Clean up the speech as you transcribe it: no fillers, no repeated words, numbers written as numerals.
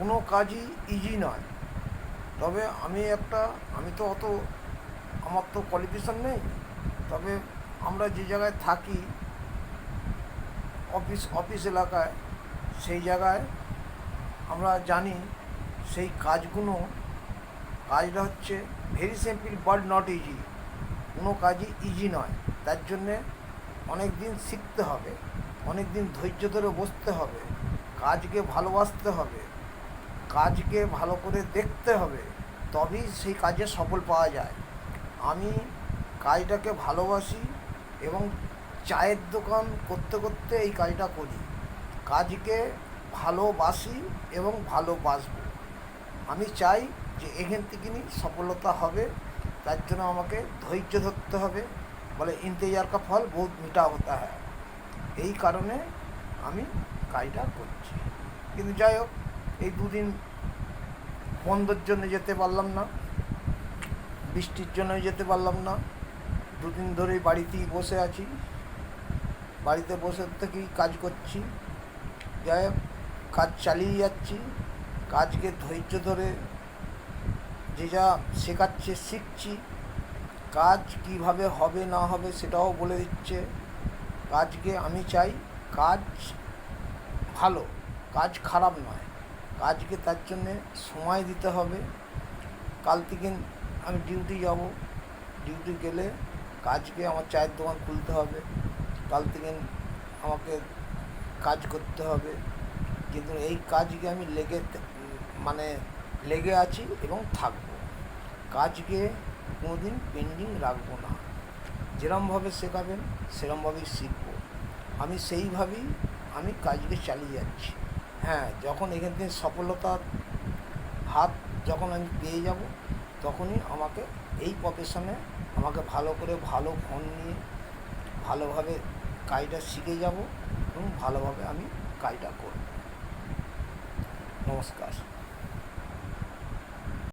কোনো কাজই ইজি নয়। তবে আমি তো অত, আমার তো কোয়ালিফিকেশান নেই। তবে আমরা যে জায়গায় থাকি, অফিস এলাকায়, সেই জায়গায় আমরা জানি সেই কাজটা হচ্ছে very simple but not easy. কোনো কাজই ইজি নয়। তার জন্যে অনেক দিন শিখতে হবে, অনেক দিন ধৈর্য ধরে বসতে হবে, কাজকে ভালোবাসতে হবে, কাজকে ভালো করে দেখতে হবে, তবেই সেই কাজে সফল পাওয়া যায়। আমি কাজটাকে ভালোবাসি এবং চায়ের দোকান করতে করতে এই কাজটা করি। কাজকে ভালোবাসি এবং ভালোবাসবো। আমি চাই যে এখান থেকেই সফলতা হবে। তার জন্য আমাকে ধৈর্য ধরতে হবে। বলে ইন্তজার কা ফল বহুত মিঠা হতা হ্যায়। এই কারণে আমি কাজটা করছি। কিন্তু যাই হোক, এই দুদিন বন্ধের জন্য যেতে পারলাম না, বৃষ্টির জন্য যেতে পারলাম না। দুদিন ধরেই বাড়িতেই বসে আছি, বাড়িতে বসে থেকেই কাজ করছি। যাই হোক, কাজ চালিয়ে যাচ্ছি। কাজকে ধৈর্য ধরে যে যা শেখাচ্ছে শিখছি। কাজ কিভাবে হবে না হবে সেটাও বলে দিচ্ছে। কাজকে আমি চাই কাজ ভালো, কাজ খারাপ নয়। কাজকে তার জন্যে সময় দিতে হবে। কাল থেকে আমি ডিউটি যাব। ডিউটি গেলে কাজকে আমার চায়ের দোকান খুলতে হবে। কাল থেকে আমাকে কাজ করতে হবে। কিন্তু এই কাজকে আমি লেগে আছি এবং থাকব। কাজকে কোনো দিন পেন্ডিং রাখবো না। যেরমভাবে শেখাবেন সেরমভাবেই শিখব। আমি সেইভাবেই কাজকে চালিয়ে যাচ্ছি। হ্যাঁ, যখন এখান থেকে সফলতার হাত যখন আমি পেয়ে যাব, তখনই আমাকে এই প্রফেশনে আমাকে ভালো করে ভালো ফোন নিয়ে ভালোভাবে কাজটা শিখে যাব এবং ভালোভাবে আমি কাজটা করব। নমস্কার।